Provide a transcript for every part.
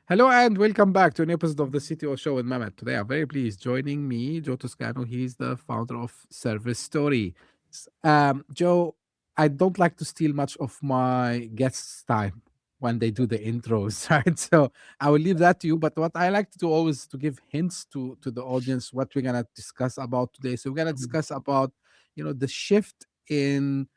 Hello and welcome back to an episode of the CTO Show with Mehmet. Today I'm very pleased. Joining me, Joe Toscano. He's the founder of Service Story. Joe, I don't like to steal much of my guests' time when they do the intros, right? So I will leave that to you. But what I like to do always to give hints to the audience what we're gonna discuss about today. So we're gonna Mhm. discuss about the shift in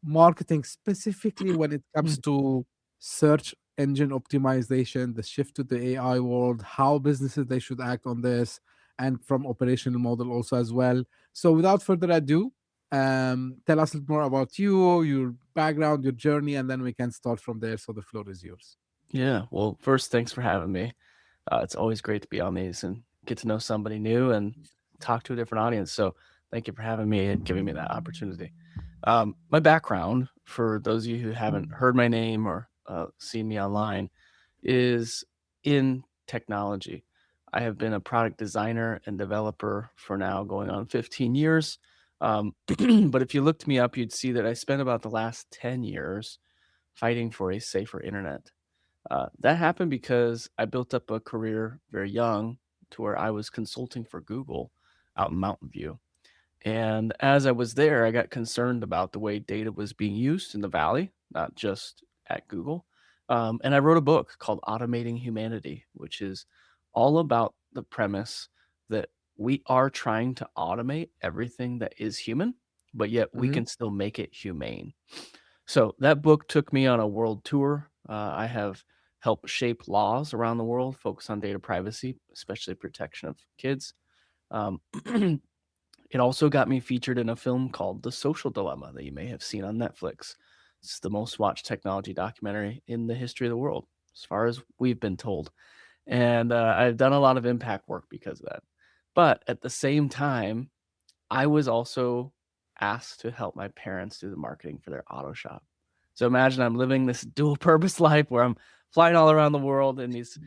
marketing, specifically when it comes to search engine optimization, the shift to the AI world, how businesses they should act on this, and from operational model also as well. So without further ado, tell us a little more about you, your background, your journey, and then we can start from there. So the floor is yours. Yeah. Well, first, thanks for having me. It's always great to be on these and get to know somebody new and talk to a different audience. So, thank you for having me and giving me that opportunity. My background, for those of you who haven't heard my name or seen me online, is in technology. I have been a product designer and developer for now going on 15 years. But if you looked me up, you'd see that I spent about the last 10 years fighting for a safer internet. That happened because I built up a career very young to where I was consulting for Google out in Mountain View. And as I was there, I got concerned about the way data was being used in the Valley, not just at Google. And I wrote a book called Automating Humanity, which is all about the premise that we are trying to automate everything that is human, but yet we Hmm. can still make it humane. So that book took me on a world tour. I have helped shape laws around the world, focus on data privacy, especially protection of kids. Um, it also got me featured in a film called The Social Dilemma that you may have seen on Netflix. It's the most watched technology documentary in the history of the world, as far as we've been told. And I've done a lot of impact work because of that. But at the same time, I was also asked to help my parents do the marketing for their auto shop. So imagine I'm living this dual purpose life where I'm flying all around the world in these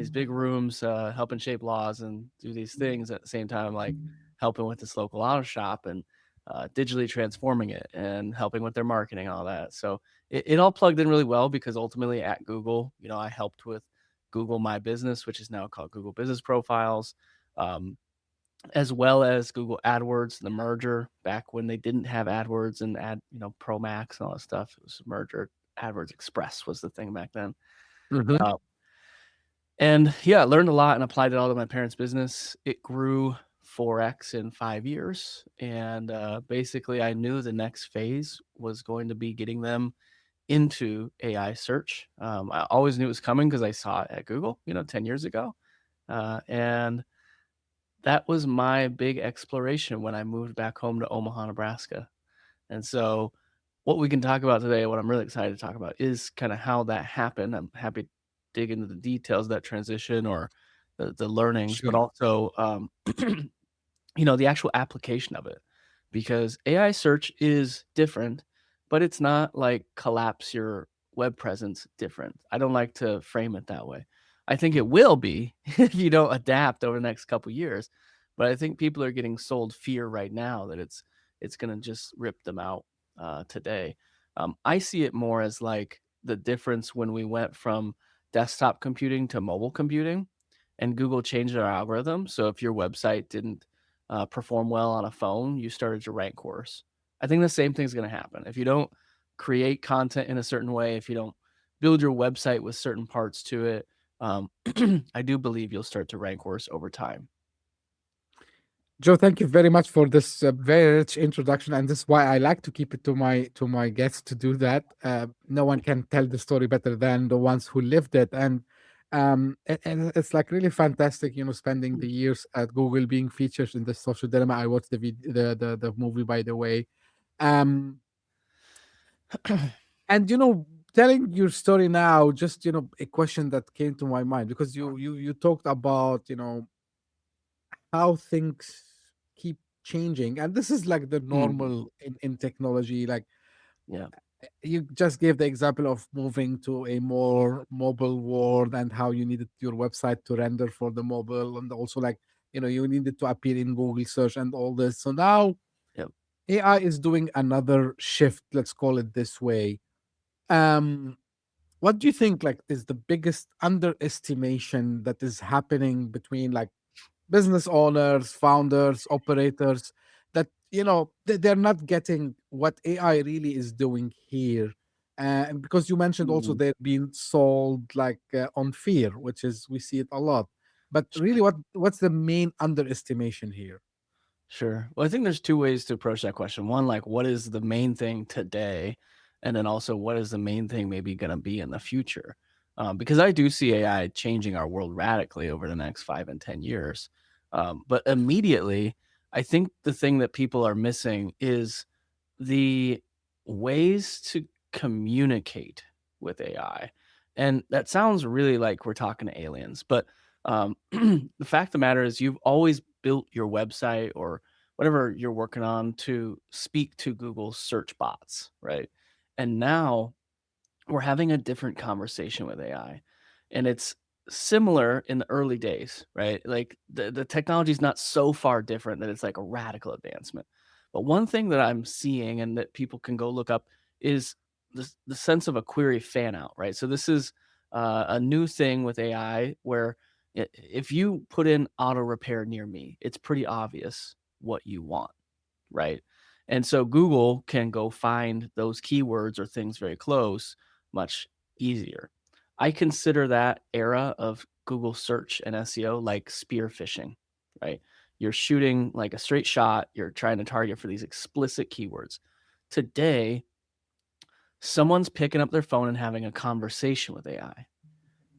big rooms, helping shape laws and do these things at the same time, I'm like helping with this local auto shop and digitally transforming it and helping with their marketing, all that. So it all plugged in really well because ultimately at Google, I helped with Google My Business, which is now called Google Business Profiles. Um, as well as Google AdWords, the merger back when they didn't have AdWords and Pro Max and all that stuff. It was a merger. AdWords Express was the thing back then. Hmm. Uh, and yeah, I learned a lot and applied it all to my parents' business. It grew 4x in 5 years. And basically, I knew the next phase was going to be getting them into AI search. I always knew it was coming because I saw it at Google, 10 years ago. And that was my big exploration when I moved back home to Omaha, Nebraska. And so what we can talk about today, what I'm really excited to talk about is kind of how that happened. I'm happy to dig into the details of that transition or the learnings, but Sure. also, the actual application of it. Because AI search is different, but it's not like collapse your web presence different. I don't like to frame it that way. I think it will be if you don't adapt over the next couple years. But I think people are getting sold fear right now that it's going to just rip them out today. I see it more as like the difference when we went from desktop computing to mobile computing, and Google changed their algorithm. So if your website didn't perform well on a phone, you started to rank worse. I think the same thing's going to happen if you don't create content in a certain way. If you don't build your website with certain parts to it, um, I do believe you'll start to rank worse over time. Joe, thank you very much for this very rich introduction, and this is why I like to keep it to my guests to do that. No one can tell the story better than the ones who lived it, and it's like really fantastic, spending the years at Google, being featured in the Social Dilemma. I watched the movie, by the way, um, and telling your story now, just a question that came to my mind because you talked about how things keep changing, and this is like the Mhm. normal in technology. Like Yeah. you just gave the example of moving to a more mobile world and how you needed your website to render for the mobile, and also like you needed to appear in Google search and all this. So now Yep. AI is doing another shift, let's call it this way. um what do you think like is the biggest underestimation that is happening between like business owners, founders, operators, that they're not getting what AI really is doing here? And because you mentioned also Mm, they're being sold like on fear, which is we see it a lot. But really, sure. what's the main underestimation here? Sure. Well, I think there's two ways to approach that question. One, like, what is the main thing today? And then also, what is the main thing maybe going to be in the future? Because I do see AI changing our world radically over the next 5 and 10 years. But immediately, I think the thing that people are missing is the ways to communicate with AI. And that sounds really like we're talking to aliens, but the fact of the matter is, you've always built your website or whatever you're working on to speak to Google's search bots, right? And now we're having a different conversation with AI. And it's similar in the early days, right? Like the technology is not so far different that it's like a radical advancement. But one thing that I'm seeing and that people can go look up is the sense of a query fan out, right? So this is a new thing with AI where if you put in auto repair near me, it's pretty obvious what you want, right? And so Google can go find those keywords or things very close much easier. I consider that era of Google search and SEO like spear phishing, right? You're shooting like a straight shot, you're trying to target for these explicit keywords. Today, someone's picking up their phone and having a conversation with AI.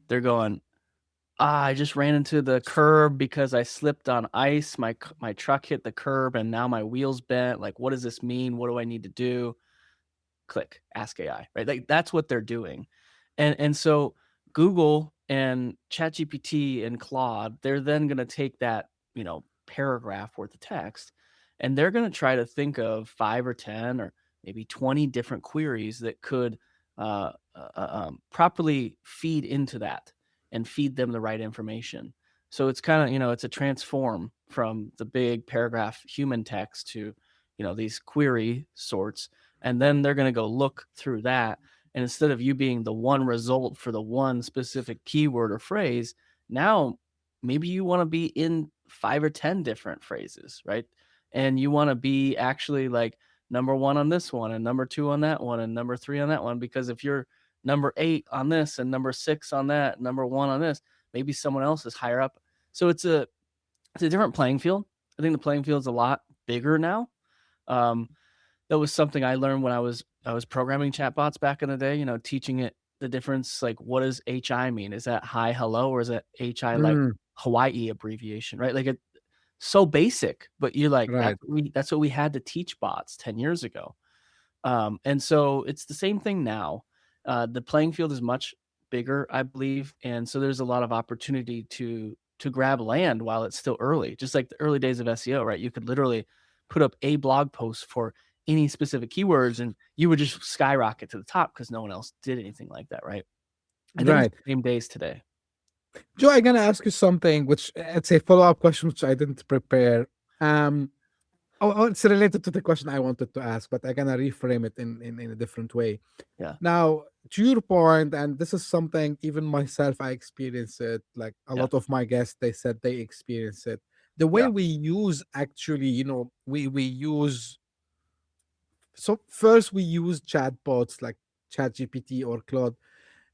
They're going, I just ran into the curb because I slipped on ice. My truck hit the curb and now my wheel's bent. Like, what does this mean? What do I need to do? Click, ask AI, right? Like that's what they're doing. And so Google and ChatGPT and Claude, they're then going to take that, paragraph worth of text and they're going to try to think of 5 or 10 or maybe 20 different queries that could properly feed into that and feed them the right information. So it's kind of, it's a transform from the big paragraph human text to, these query sorts, and then they're going to go look through that, and instead of you being the one result for the one specific keyword or phrase, now maybe you want to be in 5 or 10 different phrases, right? And you want to be actually like number 1 on this one and number 2 on that one and number 3 on that one, because if you're number 8 on this and number 6 on that, number 1 on this, maybe someone else is higher up. So it's a different playing field. I think the playing field is a lot bigger now. um, that was something I learned when I was programming chatbots back in the day, teaching it the difference, like what does HI mean? Is that hi hello, or is that HI like Mm, Hawaii abbreviation, right? Like, it's so basic, but you're like, right. that's what we had to teach bots 10 years ago. And so it's the same thing now. The playing field is much bigger, I believe, and so there's a lot of opportunity to grab land while it's still early. Just like the early days of SEO, right? You could literally put up a blog post for any specific keywords, and you would just skyrocket to the top because no one else did anything like that, right? I think it's Right. the same days today. Joe, I'm gonna ask you something which it's a follow-up question which I didn't prepare. Um it's related to the question I wanted to ask, but I'm gonna reframe it in a different way. Yeah, Now, to your point, and this is something even myself I experience it, like a yeah, lot of my guests, they said they experience it. The way yeah, we use actually, we use so first we use chatbots like ChatGPT or Claude,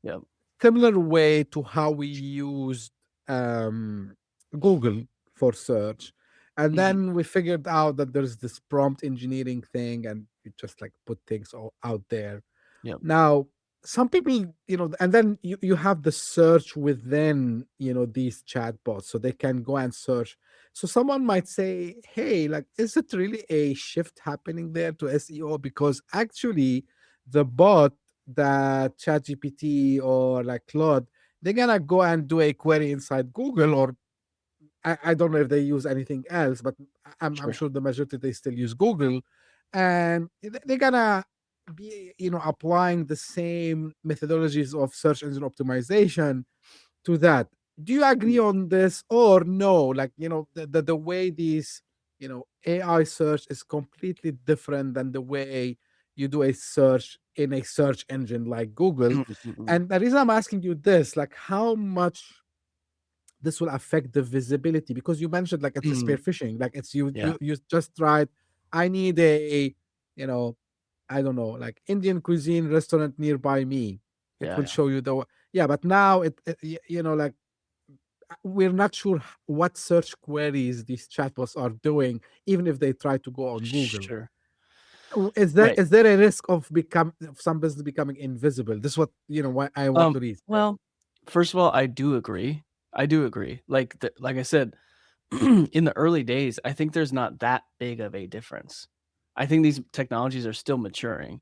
yeah. similar way to how we used um, Google for search. And Mhm. then we figured out that there's this prompt engineering thing, and you just like put things all out there. Yep, Now, some people, and then you have the search within, these chatbots, so they can go and search. So someone might say, hey, like, is it really a shift happening there to SEO? Because actually, the bot that ChatGPT or like Claude, they're gonna go and do a query inside Google, or I don't know if they use anything else, but I'm sure. sure the majority they still use Google, and they're gonna be applying the same methodologies of search engine optimization to that. Do you agree on this or no? Like the way these AI search is completely different than the way you do a search in a search engine like Google. Mm, mm, mm. And the reason I'm asking you this, like how much this will affect the visibility, because you mentioned like it's a spear Mm, phishing, like it's you yeah, you you just tried, I need a, you know, I don't know, like Indian cuisine restaurant nearby me. It yeah, will yeah. show you yeah, but now like we're not sure what search queries these chatbots are doing, even if they try to go on Google. Sure. Is there Right. a risk of some business becoming invisible? This is what what I want to reach. Yeah. Well, first of all, I do agree. I do agree. Like I said, in the early days, I think there's not that big of a difference. I think these technologies are still maturing.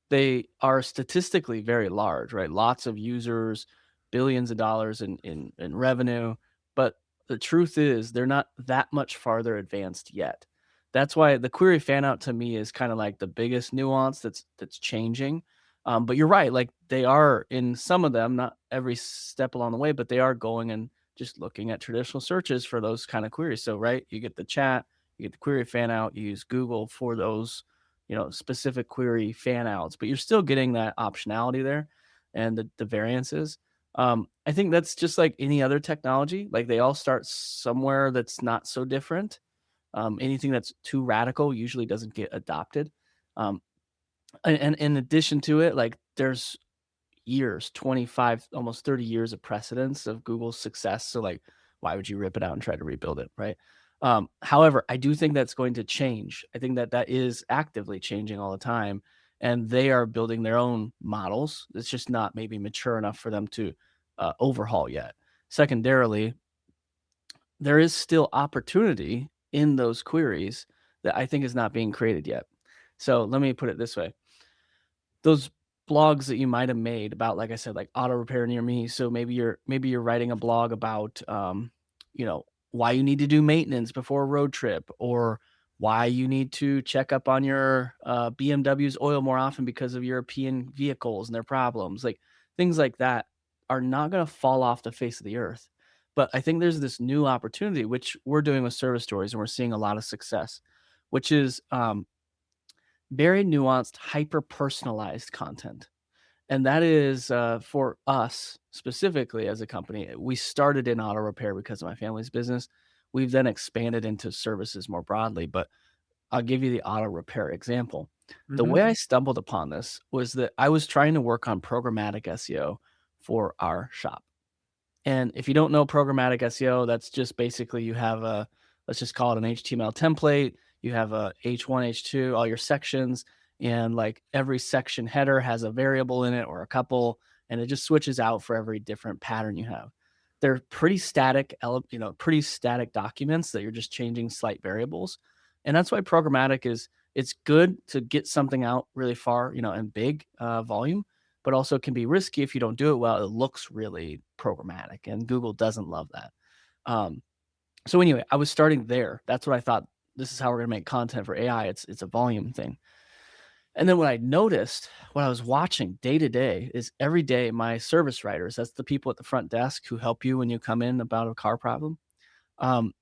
They are statistically very large, right? Lots of users, billions of dollars in revenue. But the truth is, they're not that much farther advanced yet. That's why the query fan out to me is kind of like the biggest nuance that's changing. But you're right, like they are in some of them, not every step along the way, but they are going and just looking at traditional searches for those kind of queries. So, right, you get the chat, you get the query fan out, you use Google for those, specific query fan outs, but you're still getting that optionality there and the variances. I think that's just like any other technology. Like they all start somewhere that's not so different. Anything that's too radical usually doesn't get adopted. Um, and in addition to it, like there's years, 25, almost 30 years of precedence of Google's success. So like, why would you rip it out and try to rebuild it, right? However, I do think that's going to change. I think that is actively changing all the time, and they are building their own models. It's just not maybe mature enough for them to overhaul yet. Secondarily, there is still opportunity in those queries that I think is not being created yet. So let me put it this way: those blogs that you might have made about, like I said, like auto repair near me. So maybe you're writing a blog about why you need to do maintenance before a road trip, or why you need to check up on your BMW's oil more often because of European vehicles and their problems. Like things like that are not going to fall off the face of the earth. But I think there's this new opportunity, which we're doing with service stories, and we're seeing a lot of success, which is very nuanced, hyper personalized content. And that is for us specifically as a company. We started in auto repair because of my family's business. We've then expanded into services more broadly. But I'll give you the auto repair example. The Hmm. way I stumbled upon this was that I was trying to work on programmatic SEO for our shop. And if you don't know programmatic SEO, that's just basically you have a, let's just call it an HTML template. You have a H1, H2, all your sections, and like every section header has a variable in it or a couple, and it just switches out for every different pattern you have. They're pretty static, pretty static documents that you're just changing slight variables. And that's why programmatic it's good to get something out really far, in big volume, but also can be risky if you don't do it well. It looks really programmatic, and Google doesn't love that. Um, so anyway, I was starting there. That's what I thought. This is how we're going to make content for AI. It's a volume thing. And then what I noticed, what I was watching day to day, is every day my service writers, that's the people at the front desk who help you when you come in about a car problem. Um,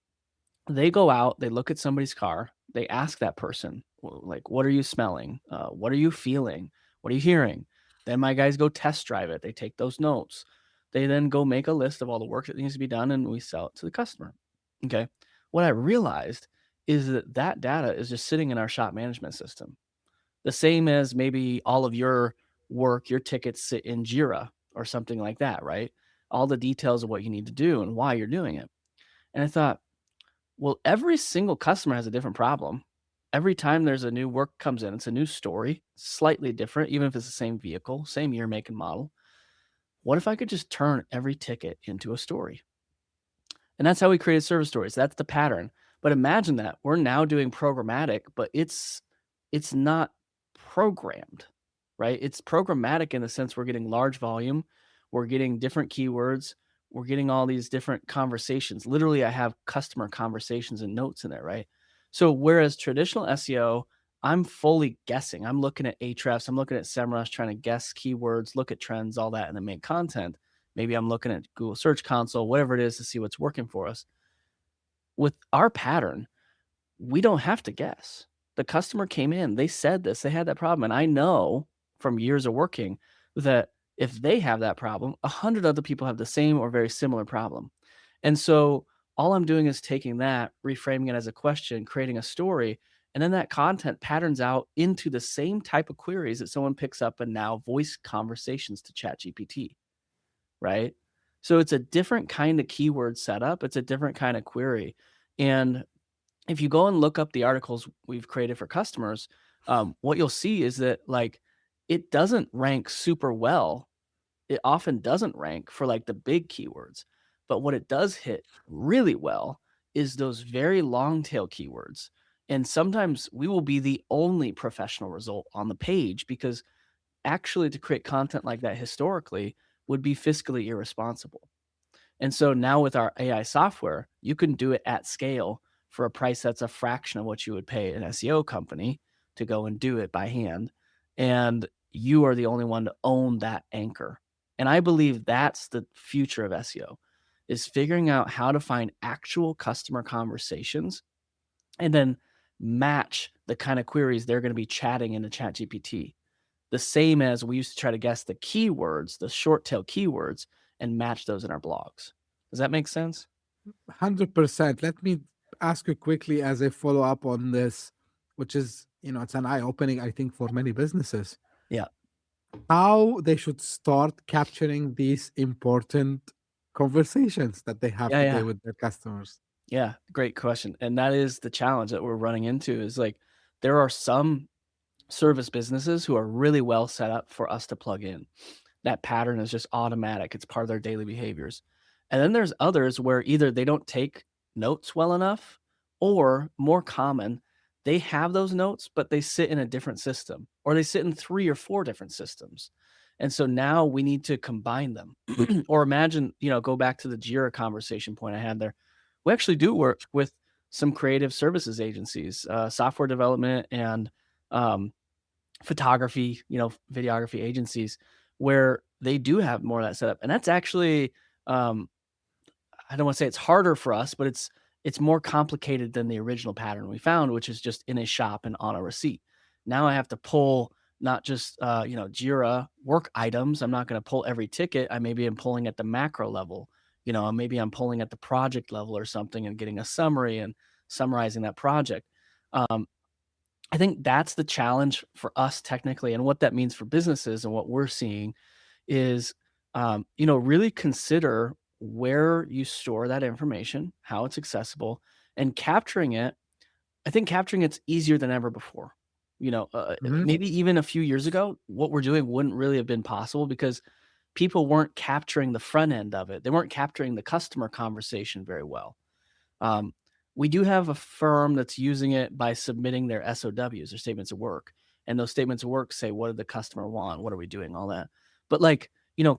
they go out, they look at somebody's car, they ask that person, like, what are you smelling? What are you feeling? What are you hearing? Then my guys go test drive it. They take those notes. They then go make a list of all the work that needs to be done, and we sell it to the customer. Okay. What I realized is that data is just sitting in our shop management system, the same as maybe all of your work, your tickets sit in Jira or something like that, right? All the details of what you need to do and why you're doing it. And I thought, well, every single customer has a different problem. Every time there's a new work comes in, it's a new story, slightly different, even if it's the same vehicle, same year, make, and model. What if I could just turn every ticket into a story? And that's how we created service stories. That's the pattern. But imagine that we're now doing programmatic, but it's not programmed, right? It's programmatic in the sense we're getting large volume, we're getting different keywords, we're getting all these different conversations. Literally, I have customer conversations and notes in there, right? So whereas traditional SEO, I'm fully guessing. I'm looking at Ahrefs, I'm looking at SEMrush, trying to guess keywords, look at trends, all that, and then make content. Maybe I'm looking at Google Search Console, whatever it is, to see what's working for us. With our pattern, we don't have to guess. The customer came in, they said this, they had that problem. And I know from years of working that if they have that problem, 100 other people have the same or very similar problem. And so all I'm doing is taking that, reframing it as a question, creating a story, and then that content patterns out into the same type of queries that someone picks up and now voice conversations to ChatGPT, right? So it's a different kind of keyword setup. It's a different kind of query. And if you go and look up the articles we've created for customers, what you'll see is that like it doesn't rank super well. It often doesn't rank for like the big keywords, but what it does hit really well is those very long tail keywords. And sometimes we will be the only professional result on the page because actually to create content like that historically would be fiscally irresponsible. And so now with our AI software, you can do it at scale for a price that's a fraction of what you would pay an SEO company to go and do it by hand. And you are the only one to own that anchor. And I believe that's the future of SEO is figuring out how to find actual customer conversations and then match the kind of queries they're going to be chatting into ChatGPT. The same as we used to try to guess the keywords, the short tail keywords, and match those in our blogs. Does that make sense? 100%. Let me ask you quickly as a follow up on this, which is, it's an eye opening, I think, for many businesses. Yeah. How they should start capturing these important conversations that they have Yeah, today yeah. with their customers. Yeah, great question. And that is the challenge that we're running into is like there are some service businesses who are really well set up for us to plug in. That pattern is just automatic. It's part of their daily behaviors. And then there's others where either they don't take notes well enough or more common, they have those notes, but they sit in a different system or they sit in 3 or 4 different systems. And so now we need to combine them. Or imagine, go back to the Jira conversation point I had there. We actually do work with some creative services agencies, software development and um, photography, videography agencies where they do have more of that setup. And that's actually, um, I don't want to say it's harder for us, but it's more complicated than the original pattern we found, which is just in a shop and on a receipt. Now I have to pull not just Jira work items. I'm not going to pull every ticket. I maybe am pulling at the macro level. Maybe I'm pulling at the project level or something and getting a summary and summarizing that project. Um, I think that's the challenge for us technically, and what that means for businesses and what we're seeing is, really consider where you store that information, how it's accessible, and capturing it. I think capturing it's easier than ever before. Mhm. Maybe even a few years ago, what we're doing wouldn't really have been possible because people weren't capturing the front end of it. They weren't capturing the customer conversation very well. Um, we do have a firm that's using it by submitting their SOWs, their statements of work. And those statements of work say, what did the customer want? What are we doing? All that. But like,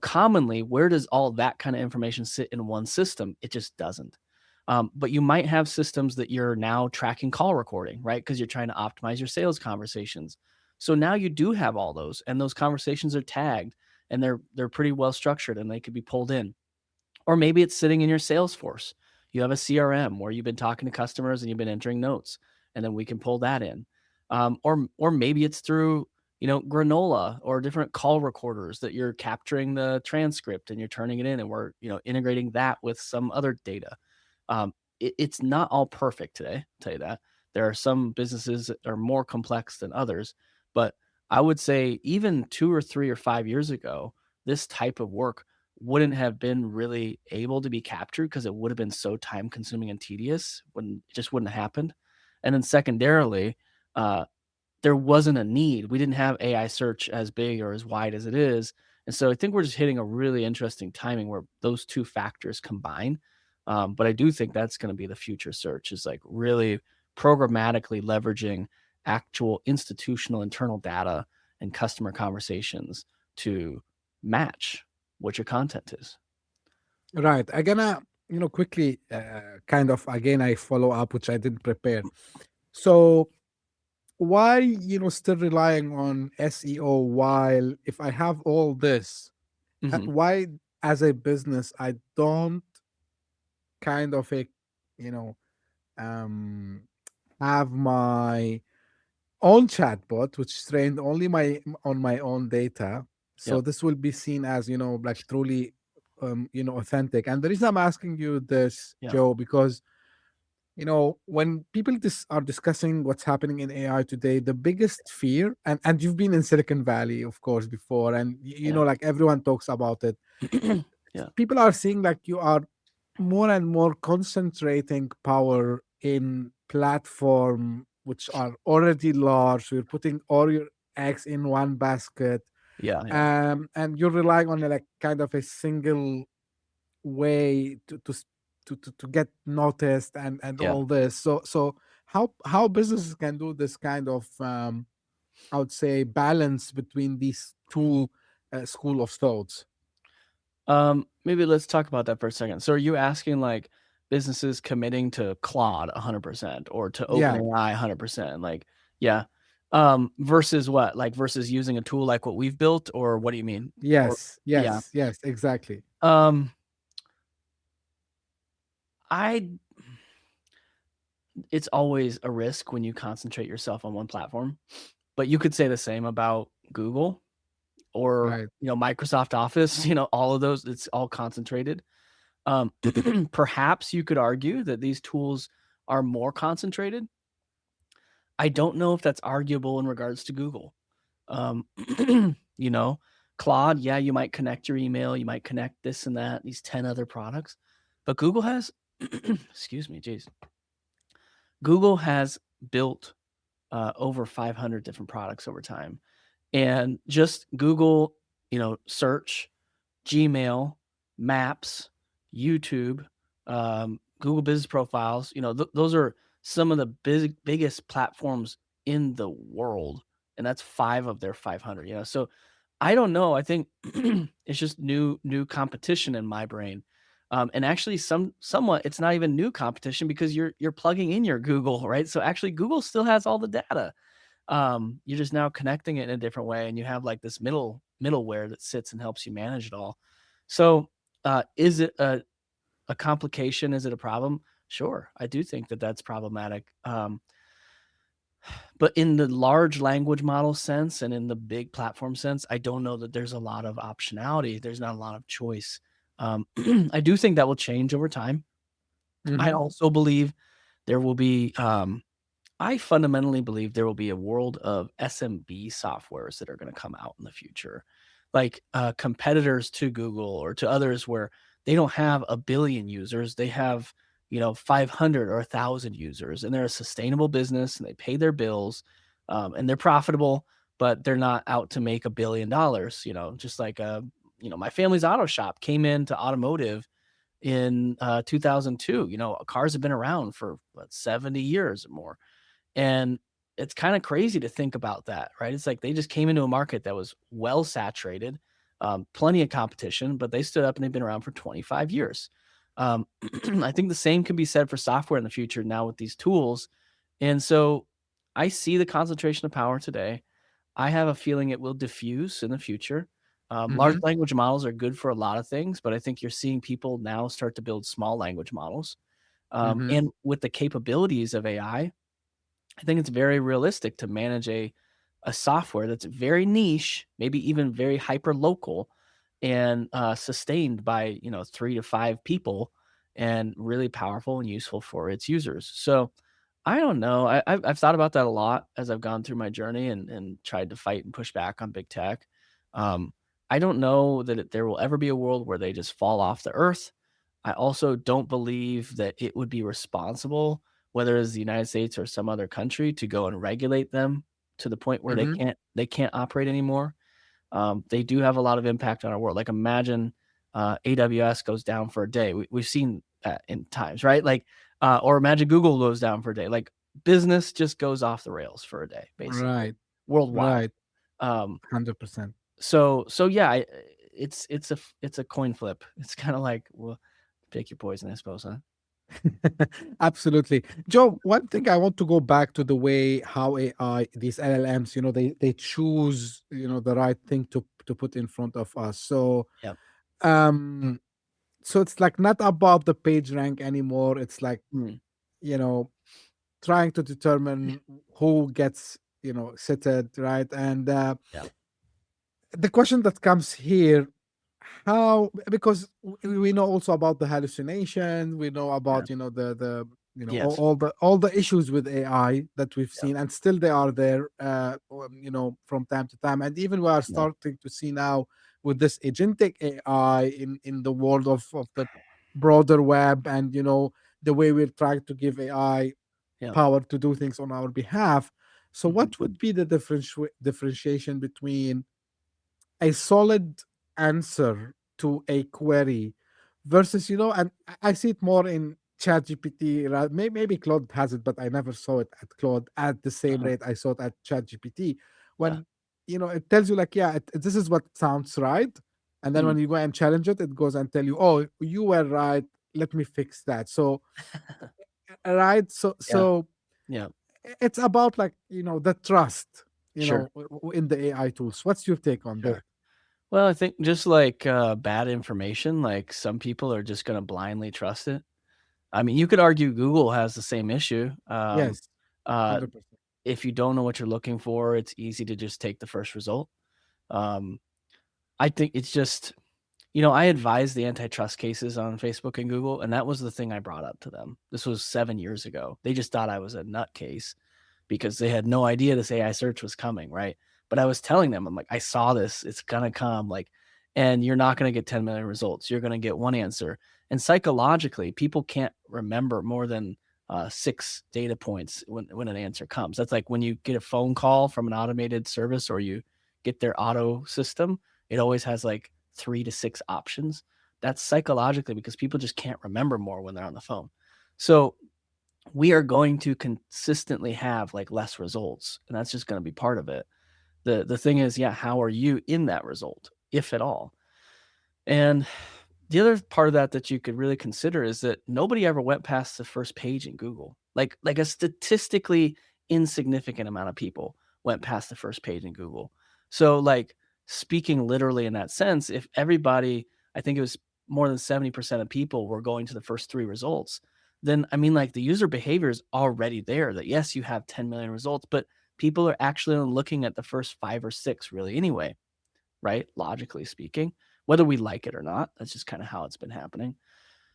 commonly, where does all that kind of information sit in one system? It just doesn't. But you might have systems that you're now tracking call recording, right? Because you're trying to optimize your sales conversations. So now you do have all those, and those conversations are tagged, and they're pretty well structured, and they could be pulled in. Or maybe it's sitting in your Salesforce. You have a CRM where you've been talking to customers and you've been entering notes, and then we can pull that in. Or maybe it's through Granola or different call recorders that you're capturing the transcript and you're turning it in, and we're integrating that with some other data. It's not all perfect today. I'll tell you that there are some businesses that are more complex than others, but I would say even 2 or 3 or 5 years ago, this type of work wouldn't have been really able to be captured because it would have been so time consuming and tedious when it just wouldn't have happened. And then secondarily, uh, there wasn't a need. We didn't have AI search as big or as wide as it is. And so I think we're just hitting a really interesting timing where those two factors combine. But I do think that's going to be the future search is like really programmatically leveraging actual institutional internal data and customer conversations to match what your content is. Right. I'm gonna, quickly kind of again, I follow up, which I didn't prepare. So, why, still relying on SEO while if I have all this, Mhm. why as a business I don't kind of you know, um, have my own chatbot, which is trained only on my own data. So Yep. this will be seen as, like truly, authentic. And the reason I'm asking you this, Yeah. Joe, because when people are discussing what's happening in AI today, the biggest fear, and you've been in Silicon Valley, of course, before, and Yeah. like everyone talks about it. Yeah. People are seeing like you are more and more concentrating power in platform which are already large. So you're putting all your eggs in one basket, Yeah. Yeah. and you're relying on like kind of a single way to get noticed and Yeah. all this. So how businesses can do this kind of I would say balance between these two school of thoughts. Maybe let's talk about that for a second. So are you asking like businesses committing to Claude 100% or to Yeah. OpenAI 100%? Like, yeah. Versus what? Like versus using a tool like what we've built, or what do you mean? Or Yes. yeah. Yes. Exactly. Um, I it's always a risk when you concentrate yourself on one platform, but you could say the same about Google or, Right. Microsoft Office, all of those, it's all concentrated. Um, perhaps you could argue that these tools are more concentrated. I don't know if that's arguable in regards to Google. Um, you know, Claude, yeah, you might connect your email, you might connect this and that, these 10 other products, but Google has, excuse me, geez, Google has built over 500 different products over time. And just Google, search, Gmail, Maps, YouTube, Google Business Profiles. Those are some of the biggest platforms in the world, and that's 5 of their 500. So I don't know. I think it's just new competition in my brain. And actually, somewhat, it's not even new competition because you're plugging in your Google, right? So actually, Google still has all the data. You're just now connecting it in a different way, and you have like this middleware that sits and helps you manage it all. So, is it a complication? Is it a problem? Sure, I do think that that's problematic. But in the large language model sense and in the big platform sense, I don't know that there's a lot of optionality. There's not a lot of choice. I do think that will change over time. I Hmm. also believe there will be I fundamentally believe there will be a world of SMB softwares that are going to come out in the future, like competitors to Google or to others where they don't have a billion users. They have, 500 or 1,000 users, and they're a sustainable business and they pay their bills, and they're profitable, but they're not out to make $1 billion. Just like, my family's auto shop came into automotive in 2002. Cars have been around for 70 years or more, and it's kind of crazy to think about that, right? It's like they just came into a market that was well saturated, plenty of competition, but they stood up and they've been around for 25 years. Um, I think the same can be said for software in the future now with these tools. And so I see the concentration of power today. I have a feeling it will diffuse in the future. Large Hmm. language models are good for a lot of things, but I think you're seeing people now start to build small language models. Hmm. And with the capabilities of AI, I think it's very realistic to manage a software that's very niche, maybe even very hyper local, and sustained by 3 to 5 people, and really powerful and useful for its users. So I don't know. I've thought about that a lot as I've gone through my journey and tried to fight and push back on big tech. Um, I don't know that there will ever be a world where they just fall off the earth. I also don't believe that it would be responsible, whether it's the United States or some other country, to go and regulate them to the point where they Hmm. can't operate anymore. They do have a lot of impact on our world. Like imagine AWS goes down for a day. We've seen that in times, right? Like, or imagine Google goes down for a day. Like business just goes off the rails for a day, basically Right. worldwide. Right. Um, 100%. so yeah, it's a coin flip. It's kind of like, well, pick your poison, I suppose, huh? Absolutely. Joe, one thing I want to go back to the way how AI, these LLMs, they choose, the right thing to put in front of us. Yeah. Um, so it's like not above the page rank anymore. It's like, Mm. you know, trying to determine who gets, seated, right? And Yeah. the question that comes here, how, because we know also about the hallucination, we know Yeah. about the Yes. all the issues with AI that we've Yeah. seen, and still they are there, from time to time, and even we are Yeah. starting to see now with this agentic AI in the world of the broader web, and the way we're trying to give AI Yeah. power to do things on our behalf. So Mhm. what would be the differentiation between a solid answer to a query versus, and I see it more in ChatGPT. Maybe Claude has it, but I never saw it at Claude at the same Uh-huh. rate I saw it at ChatGPT. Yeah. When it tells you like, yeah, this is what sounds right, and then Mm. when you go and challenge it, it goes and tell you, oh, you were right. Let me fix that. So right, so Yeah. so Yeah. it's about like the trust, Sure. in the AI tools. What's your take on that? Sure. Well, I think just like bad information, like some people are just going to blindly trust it. I mean, you could argue Google has the same issue. Yes, Uh, 100%. if you don't know what you're looking for, it's easy to just take the first result. Um, I think it's just, I advise the antitrust cases on Facebook and Google, and that was the thing I brought up to them. This was 7 years ago. They just thought I was a nutcase because they had no idea this AI search was coming, right? But I was telling them, I'm like, I saw this, it's gonna come, like, and you're not gonna get 10 million results. You're gonna get one answer. And psychologically, people can't remember more than 6 data points when an answer comes. That's like when you get a phone call from an automated service or you get their auto system, it always has like 3 to 6 options. That's psychologically because people just can't remember more when they're on the phone. So we are going to consistently have like less results, and that's just going to be part of it. The thing is, yeah, how are you in that result, if at all? And the other part of that you could really consider is that nobody ever went past the first page in Google. Like a statistically insignificant amount of people went past the first page in Google. So like speaking literally in that sense, if everybody, I think it was more than 70% of people were going to the first 3 results, then I mean like the user behavior is already there that yes, you have 10 million results, but people are actually only looking at the first 5 or 6 really anyway, right? Logically speaking, whether we like it or not. That's just kind of how it's been happening.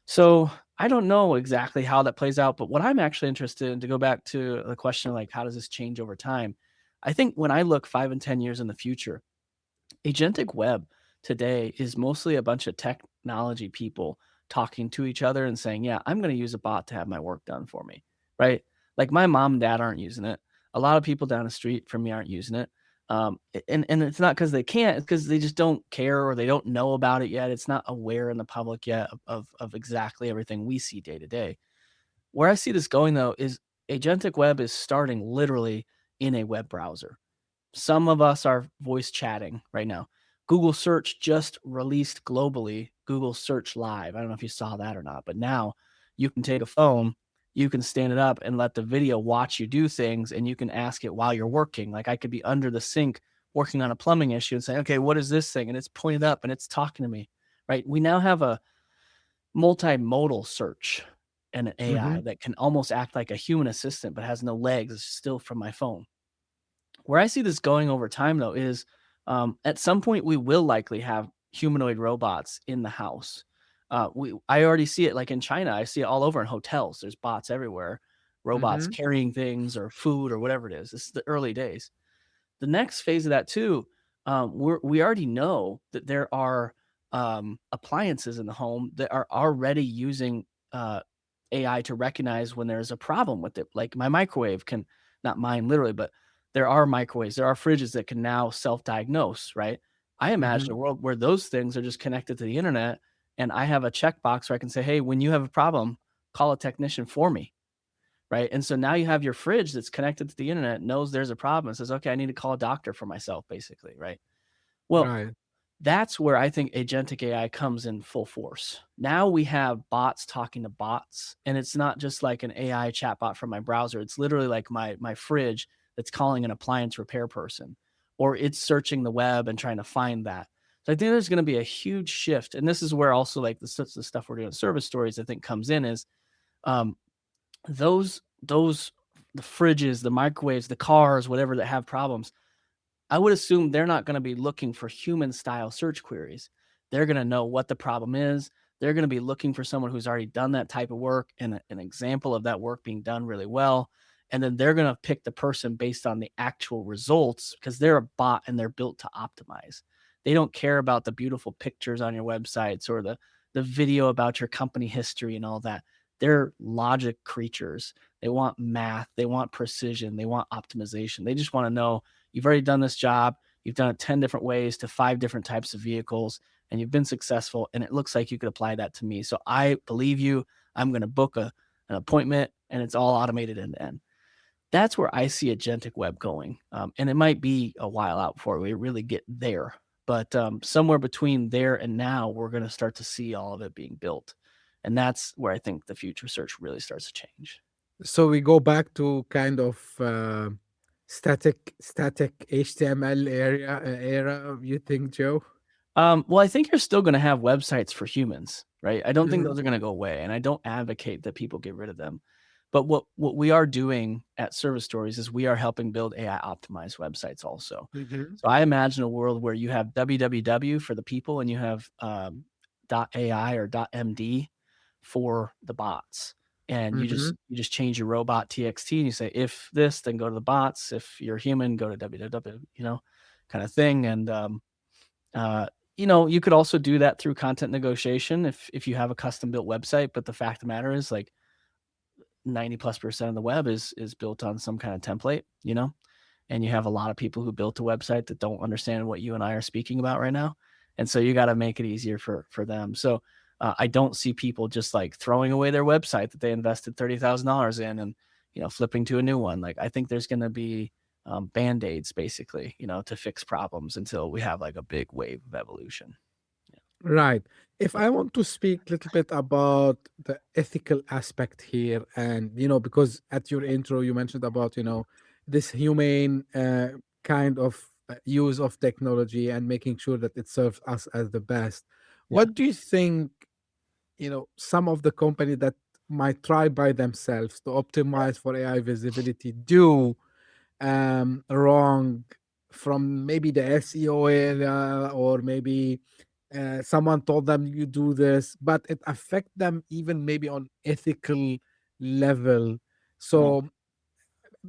So I don't know exactly how that plays out, but what I'm actually interested in, to go back to the question, like, how does this change over time? I think when I look 5 and 10 years in the future, agentic web today is mostly a bunch of technology people talking to each other and saying, "Yeah, I'm going to use a bot to have my work done for me." Right? Like my mom and dad aren't using it. A lot of people down the street from me aren't using it. And it's not because they can't; it's because they just don't care or they don't know about it yet. It's not aware in the public yet of exactly everything we see day to day. Where I see this going though is agentic web is starting literally in a web browser. Some of us are voice chatting right now. Google Search just released globally Google Search Live. I don't know if you saw that or not, but now you can take a phone, you can stand it up and let the video watch you do things, and you can ask it while you're working. Like I could be under the sink working on a plumbing issue and say, okay, what is this thing? And it's pointed up and it's talking to me, right? We now have a multimodal search and an AI Mhm, that can almost act like a human assistant, but has no legs. It's still from my phone. Where I see this going over time, though, is at some point we will likely have humanoid robots in the house. I already see it like in China. I see it all over in hotels. There's bots everywhere, robots mhm, carrying things or food or whatever it is. This is the early days. The next phase of that too, we already know that there are appliances in the home that are already using AI to recognize when there's a problem with it. Like my microwave can, not mine literally, but there are microwaves, there are fridges that can now self-diagnose, right? I imagine mhm. a world where those things are just connected to the internet, and I have a checkbox where I can say, "Hey, when you have a problem, call a technician for me." Right? And so now you have your fridge that's connected to the internet, knows there's a problem, and says, "Okay, I need to call a doctor for myself," basically, right? Well, Right. that's where I think agentic AI comes in full force. Now we have bots talking to bots, and it's not just like an AI chatbot from my browser. It's literally like my fridge that's calling an appliance repair person, or it's searching the web and trying to find that. So I think there's going to be a huge shift, and this is where also like the stuff we're doing, service stories, I think comes in is um, those the fridges, the microwaves, the cars, whatever that have problems, I would assume they're not going to be looking for human style search queries. They're going to know what the problem is. They're going to be looking for someone who's already done that type of work and an example of that work being done really well. And then they're going to pick the person based on the actual results because they're a bot and they're built to optimize. They don't care about the beautiful pictures on your websites or the video about your company history and all that. They're logic creatures. They want math. They want precision. They want optimization. They just want to know you've already done this job. You've done it 10 different ways to 5 different types of vehicles, and you've been successful. And it looks like you could apply that to me. So I believe you. I'm going to book an appointment, and it's all automated end to end. That's where I see agentic web going. And it might be a while out before we really get there. But somewhere between there and now, we're going to start to see all of it being built. And that's where I think the future search really starts to change. So we go back to kind of static HTML era. You think, Joe? Well, I think you're still going to have websites for humans, right? I don't think Mhm, those are going to go away, and I don't advocate that people get rid of them. But what we are doing at Service Stories is we are helping build AI optimized websites also. mhm, So I imagine a world where you have www for the people and you have .ai or .md for the bots. And mhm. you just change your robot txt and you say if this, then go to the bots. If you're human, go to www, kind of thing. And uh, you could also do that through content negotiation if you have a custom built website. But the fact of the matter is, like 90+% of the web is built on some kind of template, and you have a lot of people who built a website that don't understand what you and I are speaking about right now. And so you got to make it easier for them. So I don't see people just like throwing away their website that they invested $30,000 in and, flipping to a new one. Like I think there's going to be band-aids basically, to fix problems until we have like a big wave of evolution. Right. If I want to speak a little bit about the ethical aspect here, and because at your intro you mentioned about this humane kind of use of technology and making sure that it serves us as the best. Yeah. What do you think? Some of the company that might try by themselves to optimize for AI visibility do wrong from maybe the SEO area, or maybe someone told them you do this, but it affect them even maybe on ethical level. Yeah. So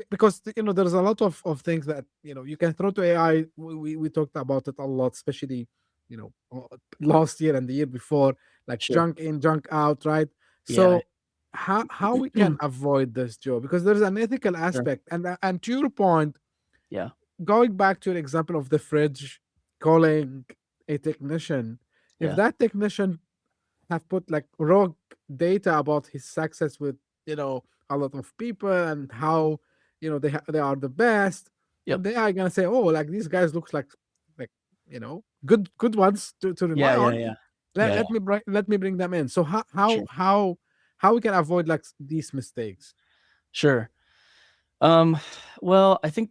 because there's a lot of things that you can throw to AI. We talked about it a lot, especially last year and the year before, like Sure. junk in, junk out, right? Yeah. So how we can avoid this, Joe? Because there's an ethical Sure. aspect, and to your point, Yeah. going back to your example of the fridge calling a technician, if Yeah. that technician have put like raw data about his success with a lot of people and how they are the best, Yep. they are gonna say, oh, like these guys looks like good ones to rely Yeah. Yeah. on. Yeah. let, Yeah. Yeah. let me bring them in. So Sure. how we can avoid like these mistakes? Sure. Um, well, I think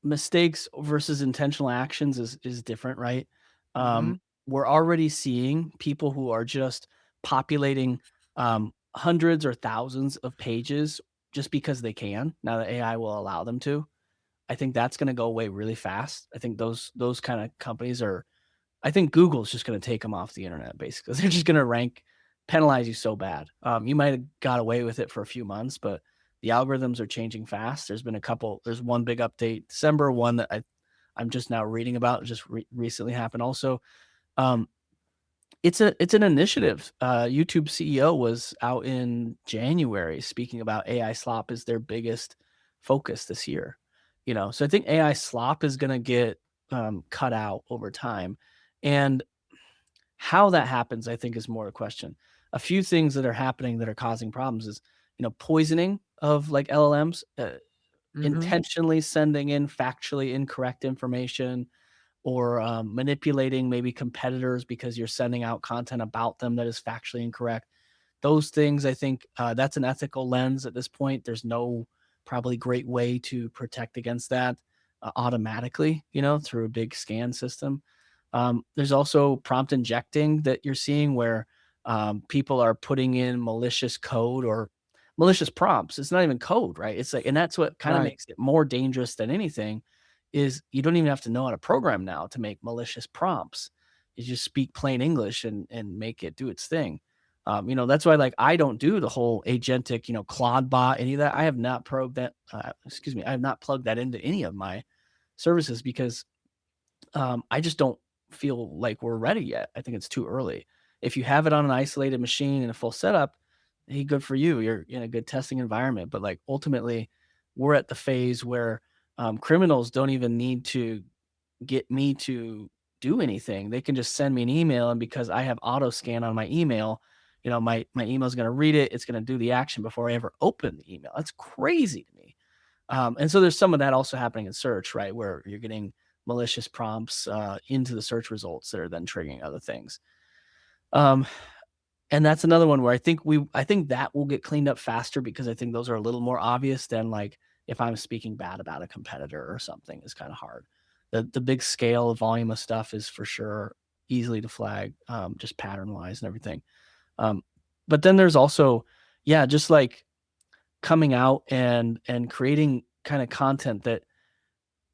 mistakes versus intentional actions is different, right? Mm-hmm, We're already seeing people who are just populating hundreds or thousands of pages just because they can. Now the AI will allow them to. I think that's going to go away really fast. I think those kind of companies are. I think Google's just going to take them off the internet. Basically, they're just going to penalize you so bad. You might have got away with it for a few months, but the algorithms are changing fast. There's one big update December, one that I'm just now reading about, just recently happened also. Um, it's an initiative. YouTube CEO was out in January speaking about AI slop is their biggest focus this year. So I think AI slop is going to get cut out over time, and how that happens, I think, is more a question. A few things that are happening that are causing problems is, poisoning of like LLMs, mm-hmm. intentionally sending in factually incorrect information or manipulating maybe competitors because you're sending out content about them that is factually incorrect. Those things, I think, that's an ethical lens at this point. There's no probably great way to protect against that automatically, through a big scan system. There's also prompt injecting that you're seeing where people are putting in malicious code or malicious prompts. It's not even code, right? It's like, and that's what kind of Right. makes it more dangerous than anything is you don't even have to know how to program now to make malicious prompts. You just speak plain English and make it do its thing. That's why like I don't do the whole agentic, Claude bot, any of that. I have not probed that. I have not plugged that into any of my services because I just don't feel like we're ready yet. I think it's too early. If you have it on an isolated machine and a full setup, hey, good for you. You're in a good testing environment. But like ultimately, we're at the phase where criminals don't even need to get me to do anything. They can just send me an email, and because I have auto scan on my email, my email is going to read it. It's going to do the action before I ever open the email. That's crazy to me. And so there's some of that also happening in search, right, where you're getting malicious prompts into the search results that are then triggering other things. And that's another one where I think that will get cleaned up faster because I think those are a little more obvious than like if I'm speaking bad about a competitor or something is kind of hard. The big scale of volume of stuff is for sure easily to flag, just pattern wise and everything. But then there's also, yeah, just like coming out and creating kind of content that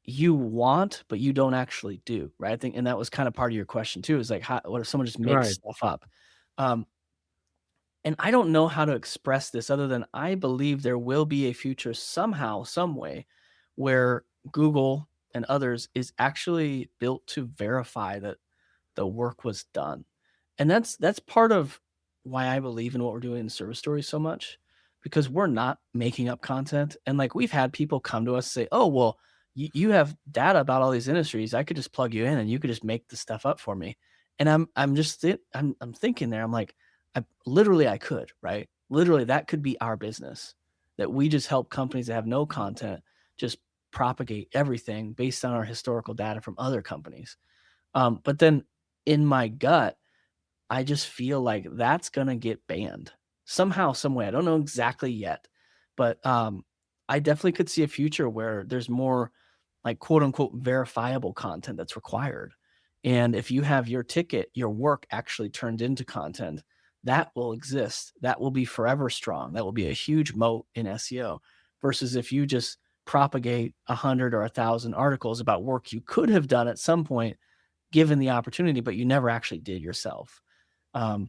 you want, but you don't actually do, right? I think, and that was kind of part of your question too, is like, what if someone just makes Right. stuff up? Um, and I don't know how to express this other than I believe there will be a future somehow, some way, where Google and others is actually built to verify that the work was done. And that's part of why I believe in what we're doing in service stories so much, because we're not making up content. And like we've had people come to us say, "Oh, well, you have data about all these industries. I could just plug you in and you could just make the stuff up for me." And I'm thinking there, I'm like, I could, right? Literally, that could be our business. That we just help companies that have no content just propagate everything based on our historical data from other companies. But then in my gut, I just feel like that's gonna get banned somehow, some way. I don't know exactly yet, but I definitely could see a future where there's more like quote unquote verifiable content that's required. And if you have your ticket, your work actually turned into content, that will exist. That will be forever strong. That will be a huge moat in SEO versus if you just propagate 100 or 1,000 articles about work you could have done at some point given the opportunity, but you never actually did yourself. Um,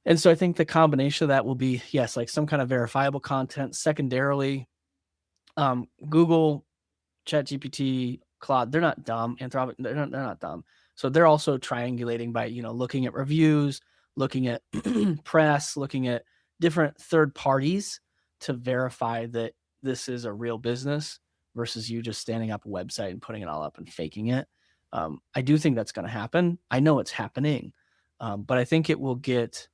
and so I think the combination of that will be, yes, like some kind of verifiable content. Secondarily, Google, ChatGPT, Claude, they're not dumb. Anthropic, they're not dumb. So they're also triangulating by, looking at reviews, looking at press, looking at different third parties to verify that this is a real business versus you just standing up a website and putting it all up and faking it. I do think that's going to happen. I know it's happening, but I think it will get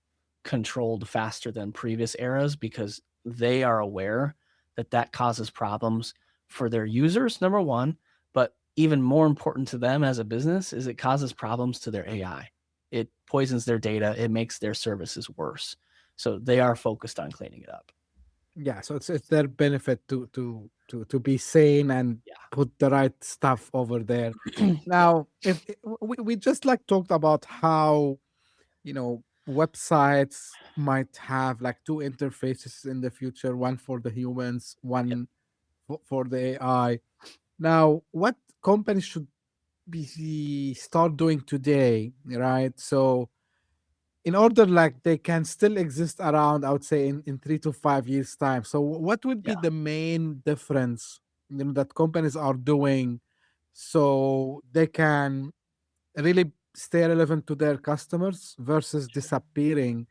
controlled faster than previous eras because they are aware that that causes problems for their users, number one, but even more important to them as a business is it causes problems to their AI. It poisons their data. It makes their services worse. So they are focused on cleaning it up. Yeah, so it's their benefit to be sane and put the right stuff over there. Yeah. Yeah. Now, if we just like talked about how websites might have like two interfaces in the future, one for the humans, Yep. one for the AI. Now, what companies should be start doing today, right? So in order like they can still exist around, I would say in 3 to 5 years time. So what would be Yeah. the main difference that companies are doing so they can really stay relevant to their customers versus disappearing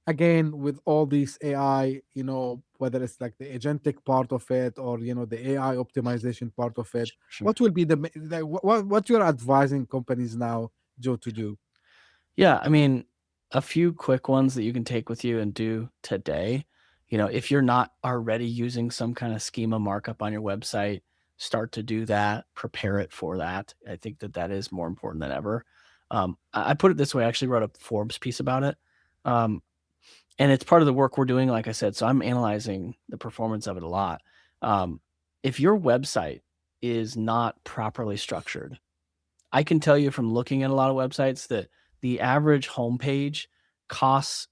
again with all these AI, whether it's like the agentic part of it or the AI optimization part of it. Sure. What will be like, what you're advising companies now, Joe, to do? Yeah, I mean, a few quick ones that you can take with you and do today. If you're not already using some kind of schema markup on your website, start to do that, prepare it for that. I think that that is more important than ever. I put it this way, I actually wrote a Forbes piece about it. Um, and it's part of the work we're doing, like I said. So I'm analyzing the performance of it a lot. If your website is not properly structured, I can tell you from looking at a lot of websites that the average homepage costs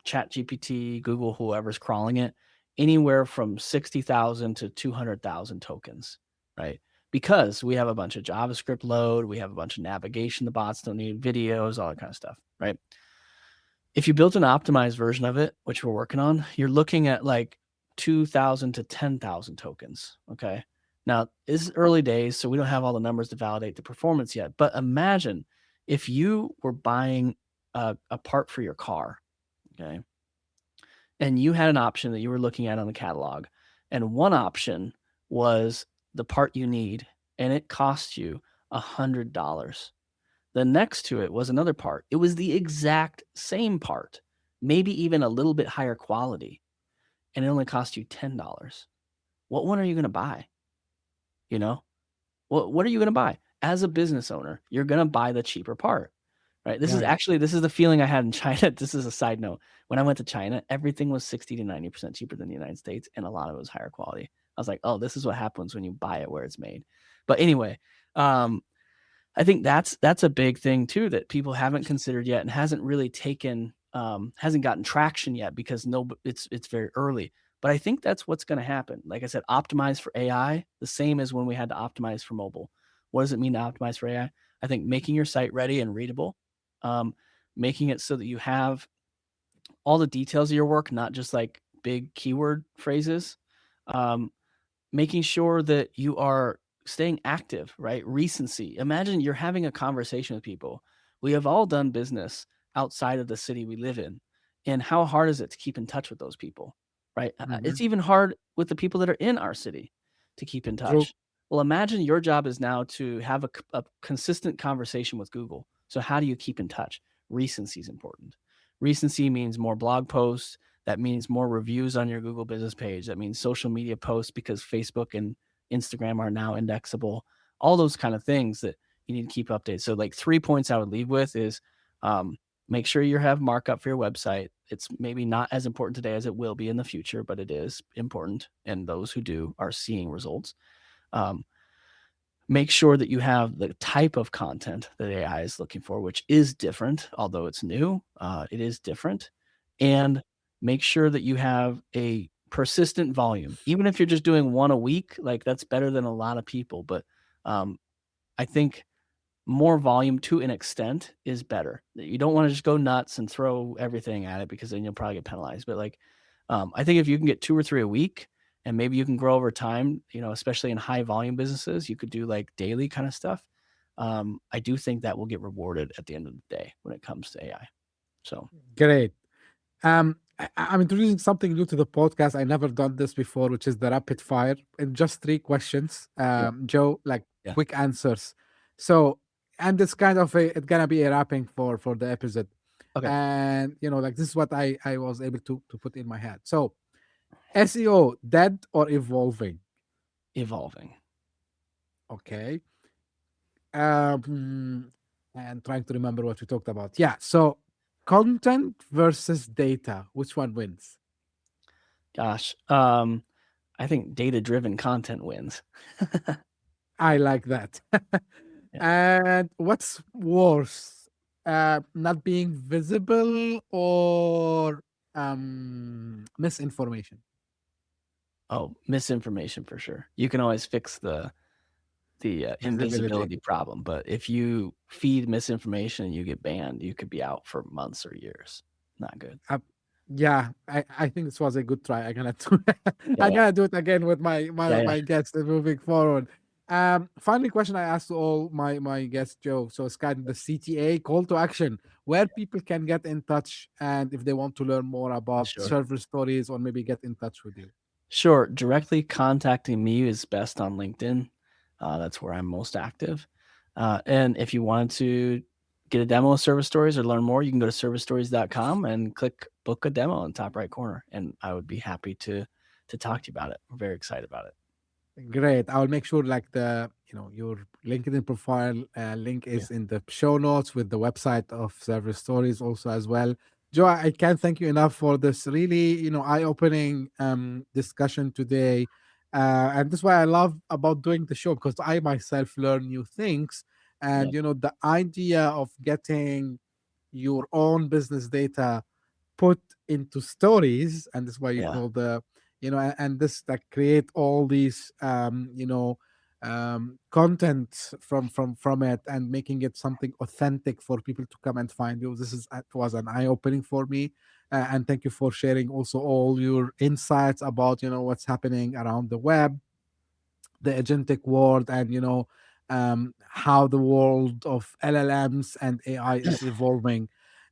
ChatGPT, Google, whoever's crawling it, anywhere from 60,000 to 200,000 tokens, right? Because we have a bunch of JavaScript load, we have a bunch of navigation the bots don't need, videos, all that kind of stuff, right? If you built an optimized version of it, which we're working on, you're looking at like 2,000 to 10,000 tokens, okay? Now, this is early days, so we don't have all the numbers to validate the performance yet, but imagine if you were buying a part for your car, okay? And you had an option that you were looking at on the catalog, and one option was the part you need, and it cost you $100. The next to it was another part. It was the exact same part, maybe even a little bit higher quality, and it only cost you $10. What one are you going to buy? You know, what are you going to buy? As a business owner, you're going to buy the cheaper part, right? This Right. is the feeling I had in China. This is a side note. When I went to China, everything was 60 to 90% cheaper than the United States, and a lot of it was higher quality. I was like, oh, this is what happens when you buy it where it's made. But anyway, I think that's a big thing too that people haven't considered yet and hasn't really taken hasn't gotten traction yet because it's very early. But I think that's what's going to happen. Like I said, optimize for AI, the same as when we had to optimize for mobile. What does it mean to optimize for AI? I think making your site ready and readable, making it so that you have all the details of your work, not just like big keyword phrases, um, making sure that you are staying active, right? Recency. Imagine you're having a conversation with people. We have all done business outside of the city we live in. And how hard is it to keep in touch with those people, right? Hmm. It's even hard with the people that are in our city to keep in True. touch. Well, imagine your job is now to have a consistent conversation with Google. So, how do you keep in touch? Recency is important. Recency means more blog posts. That means more reviews on your Google business page. That means social media posts because Facebook and Instagram are now indexable. All those kind of things that you need to keep updated. So, like 3 points I would leave with is make sure you have markup for your website. It's maybe not as important today as it will be in the future, but it is important. And those who do are seeing results. Um, make sure that you have the type of content that AI is looking for, which is different, although it's new. It is different. And make sure that you have a persistent volume. Even if you're just doing one a week, like that's better than a lot of people. But I think more volume to an extent is better. You don't want to just go nuts and throw everything at it because then you'll probably get penalized. But like, I think if you can get 2 or 3 a week, and maybe you can grow over time, especially in high volume businesses, you could do like daily kind of stuff. I do think that will get rewarded at the end of the day when it comes to AI. So Great. I'm introducing something new to the podcast. I never done this before, which is the rapid fire in just 3 questions. sure. Joe, like Yeah. quick answers. So, and it's kind of it's gonna be a wrapping for the episode. Okay. And like this is what I was able to put in my head. So, SEO dead or evolving? Evolving. Okay. Um, and trying to remember what we talked about. Yeah. So, content versus data, which one wins? Gosh. I think data driven content wins. I like that. Yeah. And what's worse, not being visible or misinformation? Oh, misinformation for sure. You can always fix the Visibility. invisibility problem, but if you feed misinformation and you get banned, you could be out for months or years. Not good. Uh, yeah, I think this was a good try. I'm gonna do Yeah, I yeah, gotta do it again with my yeah. guests moving forward. Finally, question I asked to all my guests, Joe. So it's kind of the CTA call to action, where people can get in touch, and if they want to learn more about Sure. server stories or maybe get in touch with you. Sure. Directly contacting me is best on LinkedIn. That's where I'm most active. And if you wanted to get a demo of Service Stories or learn more, you can go to servicestories.com and click book a demo in the top right corner. And I would be happy to talk to you about it. We're very excited about it. Great. I'll make sure like your LinkedIn profile link Yeah, is in the show notes with the website of Service Stories also as well. Joe, I can't thank you enough for this really, eye-opening discussion today. And that's why I love about doing the show because I myself learn new things. yeah, And the idea of getting your own business data put into stories, and that's why you yeah. call the and this that create all these content from it, and making it something authentic for people to come and find you. This is it was an eye opening for me. And thank you for sharing also all your insights about what's happening around the web, the agentic world, and how the world of LLMs and AI is evolving.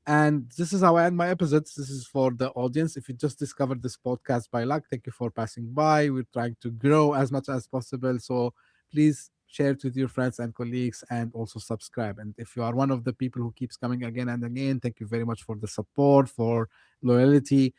And this is how I end my episodes. This is for the audience. If you just discovered this podcast by luck, thank you for passing by. We're trying to grow as much as possible, so please share it with your friends and colleagues, and also subscribe. And if you are one of the people who keeps coming again and again, thank you very much for the support, for loyalty.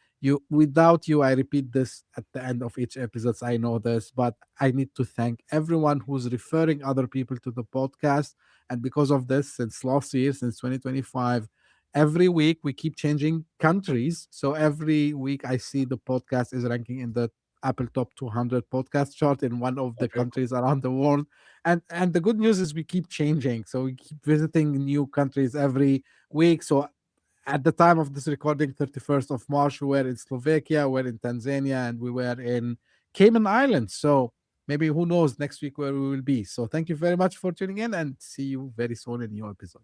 Without you, I repeat this at the end of each episode, I know this, but I need to thank everyone who's referring other people to the podcast. And because of this, since last year, since 2025, every week we keep changing countries. So every week I see the podcast is ranking in the Apple top 200 podcast chart in one of the Okay. countries around the world. And the good news is we keep changing, so we keep visiting new countries every week. So at the time of this recording, 31st of March, we were in Slovakia, we were in Tanzania, and we were in Cayman Islands. So maybe who knows next week where we will be. So thank you very much for tuning in, and see you very soon in a new episode.